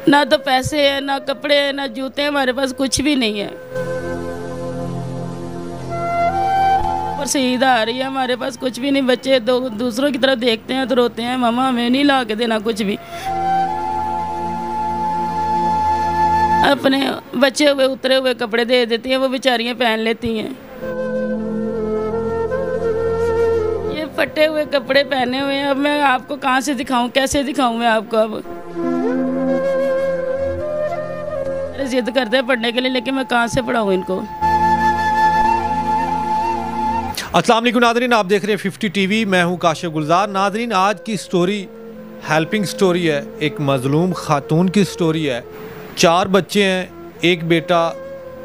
ना तो पैसे हैं, ना कपड़े हैं, ना जूते हैं, हमारे पास कुछ भी नहीं है। पर से ईद आ रही है, हमारे पास कुछ भी नहीं। बच्चे दूसरों की तरफ देखते हैं तो रोते हैं, मामा हमें नहीं ला के देना कुछ भी। अपने बचे हुए उतरे हुए कपड़े दे देती हैं, वो बेचारियां पहन लेती हैं। ये फटे हुए कपड़े पहने हुए हैं, अब मैं आपको कहाँ से दिखाऊं, कैसे दिखाऊं मैं आपको। अब जिद करते हैं पढ़ने के लिए, लेकिन मैं कहाँ से पढ़ाऊं इनको। अस्सलाम वालेकुम नादरीन, आप देख रहे हैं 50 टीवी। मैं हूं काशिफ गुलजार। नादरीन, आज की स्टोरी हेल्पिंग स्टोरी है। एक मजलूम खातून की स्टोरी है। 4 बच्चे हैं, 1 बेटा,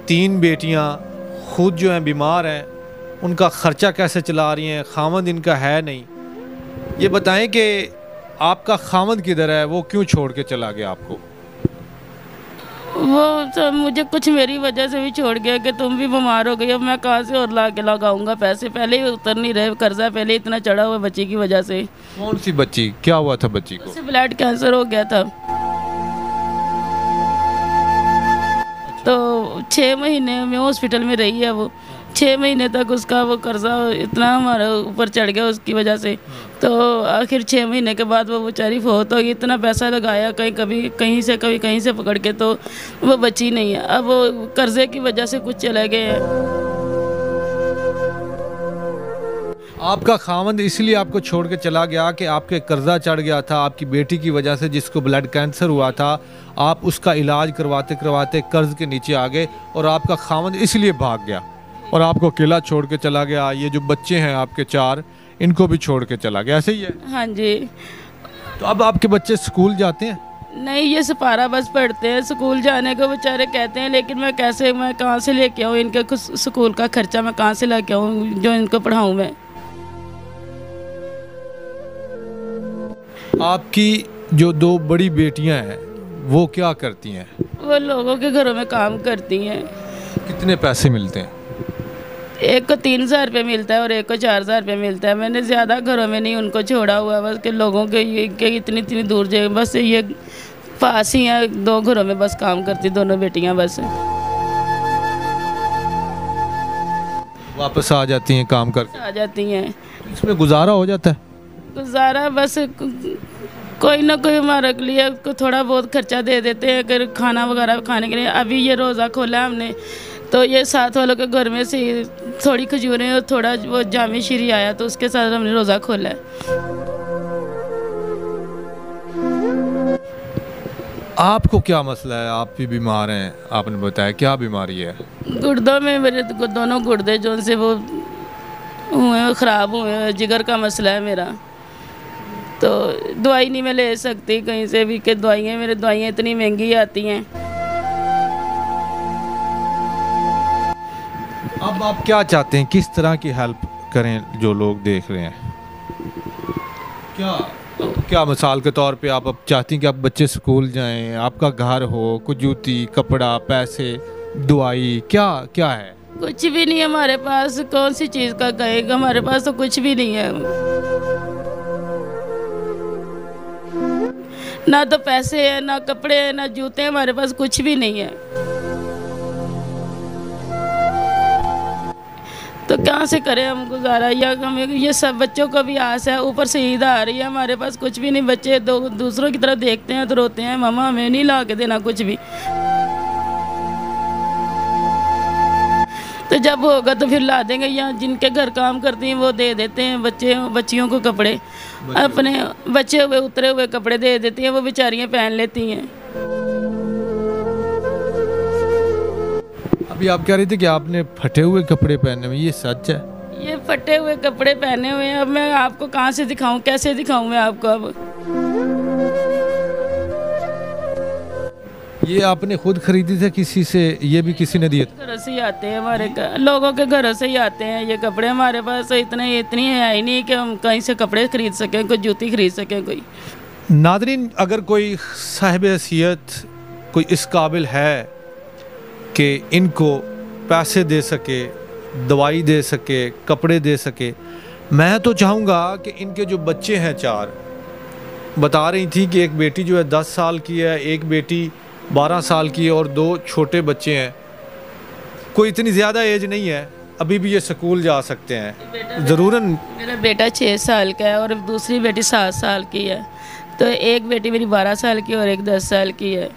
3 बेटियां, खुद जो हैं बीमार हैं। उनका ख़र्चा कैसे चला रही हैं, खामद इनका है नहीं। ये बताएं कि आपका खामद किधर है, वो क्यों छोड़ के चला गया आपको? वो तो मुझे कुछ मेरी वजह से भी छोड़ गया कि तुम भी बीमार हो गई, अब मैं कहाँ से और ला के लगाऊंगा पैसे। पहले ही उतर नहीं रहे, कर्जा पहले इतना चढ़ा हुआ बच्ची की वजह से। कौन सी बच्ची? क्या हुआ था बच्ची को? उसे ब्लड कैंसर हो गया था। तो 6 महीने में हॉस्पिटल में रही है वो। 6 महीने तक उसका वो कर्जा इतना हमारे ऊपर चढ़ गया उसकी वजह से। तो आखिर 6 महीने के बाद वो बेचारी फोत होगी। इतना पैसा लगाया कहीं से कभी कहीं से पकड़ के, तो वो बची नहीं है। अब वो कर्जे की वजह से कुछ चले गए हैं। आपका खामद इसलिए आपको छोड़ के चला गया कि आपके कर्जा चढ़ गया था आपकी बेटी की वजह से, जिसको ब्लड कैंसर हुआ था। आप उसका इलाज करवाते करवाते कर्ज के नीचे आ गए और आपका खामद इसलिए भाग गया और आपको अकेला छोड़ के चला गया। ये जो बच्चे हैं आपके 4, इनको भी छोड़ के चला गया, ऐसे ही है? हाँ जी। तो अब आपके बच्चे स्कूल जाते हैं? नहीं, ये सिपारा बस पढ़ते हैं। स्कूल जाने को बेचारे कहते हैं, लेकिन मैं कहाँ से लेके आऊँ इनके स्कूल का खर्चा? मैं कहाँ से लेके आऊँ जो इनको पढ़ाऊँ मैं? आपकी जो 2 बड़ी बेटियां हैं वो क्या करती हैं? वो लोगों के घरों में काम करती हैं। कितने पैसे मिलते हैं? एक को 3,000 रुपये मिलता है और एक को 4,000 रुपये मिलता है। मैंने ज़्यादा घरों में नहीं उनको छोड़ा हुआ, बस के लोगों के इतनी दूर जाए, बस ये पास ही हैं। 2 घरों में बस काम करती दोनों बेटियां बस। वापस आ जाती हैं काम करके? आ जाती हैं। इसमें गुजारा हो जाता है? गुजारा बस कोई ना कोई हमारे लिए थोड़ा बहुत खर्चा दे देते हैं, अगर खाना वगैरह खाने के लिए। अभी ये रोज़ा खोला हमने, तो ये साथ वालों के घर में से थोड़ी खजूरें और थोड़ा वो जामे शीरी आया, तो उसके साथ हमने रोज़ा खोला है। आपको क्या मसला है? आप भी बीमार हैं, आपने बताया। क्या बीमारी है? गुर्दों में मेरे दोनों गुर्दे जो उनसे वो हुए ख़राब हुए, जिगर का मसला है मेरा। तो दवाई नहीं मैं ले सकती कहीं से भी, कि दवाइयाँ इतनी महंगी आती हैं। अब आप क्या चाहते हैं, किस तरह की हेल्प करें जो लोग देख रहे हैं? क्या मिसाल के तौर पे आप अब चाहती हैं कि आप बच्चे स्कूल जाएं, आपका घर हो, कुछ जूती कपड़ा पैसे दवाई, क्या है? कुछ भी नहीं हमारे पास। कौन सी चीज़ का कहेगा, हमारे पास तो कुछ भी नहीं है। ना तो पैसे हैं, ना कपड़े हैं, ना जूते हैं, हमारे पास कुछ भी नहीं है। तो कहाँ से करें हम गुजारा? या हमें ये सब बच्चों को भी आस है, ऊपर से ईद आ रही है, हमारे पास कुछ भी नहीं। बच्चे दूसरों की तरफ देखते हैं तो रोते हैं, मामा हमें नहीं ला के देना कुछ भी। तो जब होगा तो फिर ला देंगे, या जिनके घर काम करती हैं वो दे देते हैं बच्चियों को कपड़े। अपने बचे हुए उतरे हुए कपड़े दे देती हैं, वो बेचारियां पहन लेती हैं। अभी आप कह रही थी कि आपने फटे हुए कपड़े पहने हुए, ये सच है? ये फटे हुए कपड़े पहने हुए हैं, अब मैं आपको कहाँ से दिखाऊं, कैसे दिखाऊं मैं आपको। अब ये आपने खुद खरीदी थे किसी से? ये भी किसी ने दिए? घरों से ही आते हैं, हमारे लोगों के घरों से ही आते हैं ये कपड़े। हमारे पास इतनी है ही नहीं कि हम कहीं से कपड़े खरीद सकें, कोई जूती खरीद सकें कोई। नादरीन, अगर कोई साहिब हैसियत कोई इस काबिल है कि इनको पैसे दे सके, दवाई दे सके, कपड़े दे सके, मैं तो चाहूँगा कि इनके जो बच्चे हैं 4, बता रही थी कि एक बेटी जो है 10 साल की है, एक बेटी 12 साल की है और 2 छोटे बच्चे हैं। कोई इतनी ज़्यादा एज नहीं है, अभी भी ये स्कूल जा सकते हैं ज़रूरन। मेरा बेटा 6 साल का है और दूसरी बेटी 7 साल की है। तो एक बेटी मेरी 12 साल की और एक 10 साल की है।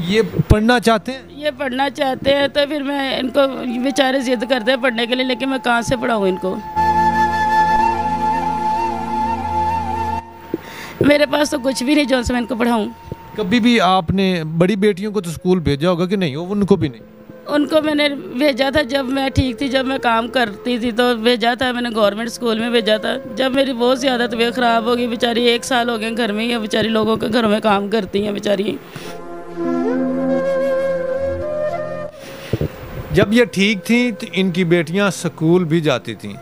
ये पढ़ना चाहते हैं? ये पढ़ना चाहते हैं, तो फिर मैं इनको, बेचारे जिद करते हैं पढ़ने के लिए, लेकिन मैं कहाँ से पढ़ाऊँ इनको। मेरे पास तो कुछ भी नहीं जो मैं इनको पढ़ाऊँ। कभी भी आपने बड़ी बेटियों को तो स्कूल भेजा होगा कि नहीं? उनको भी नहीं? उनको मैंने भेजा था जब मैं ठीक थी, जब मैं काम करती थी तो भेजा था मैंने, गवर्नमेंट स्कूल में भेजा था। जब मेरी बहुत ज़्यादा तबीयत ख़राब हो गई, बेचारी 1 साल हो गए घर में ही है, बेचारी लोगों के घरों में काम करती हैं बेचारी। जब ये ठीक थी तो इनकी बेटियां स्कूल भी जाती थीं,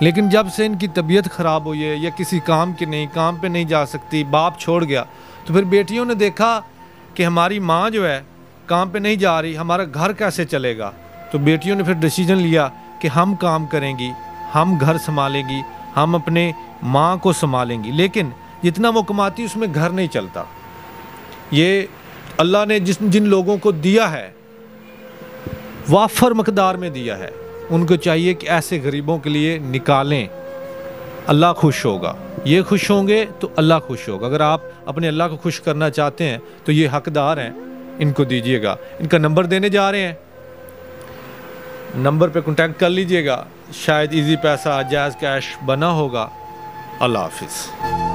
लेकिन जब से इनकी तबीयत ख़राब हुई है या किसी काम की नहीं, काम पे नहीं जा सकती, बाप छोड़ गया, तो फिर बेटियों ने देखा कि हमारी माँ जो है काम पे नहीं जा रही, हमारा घर कैसे चलेगा। तो बेटियों ने फिर डिसीजन लिया कि हम काम करेंगी, हम घर संभालेंगी, हम अपने माँ को संभालेंगी। लेकिन जितना वो कमाती उसमें घर नहीं चलता। ये अल्लाह ने जिन लोगों को दिया है वाफर मकदार में दिया है, उनको चाहिए कि ऐसे गरीबों के लिए निकालें, अल्लाह खुश होगा। ये खुश होंगे तो अल्लाह खुश होगा। अगर आप अपने अल्लाह को खुश करना चाहते हैं तो ये हकदार हैं, इनको दीजिएगा। इनका नंबर देने जा रहे हैं, नंबर पे कांटेक्ट कर लीजिएगा। शायद इजी पैसा, जायज़ कैश बना होगा। अल्लाह हाफिज़।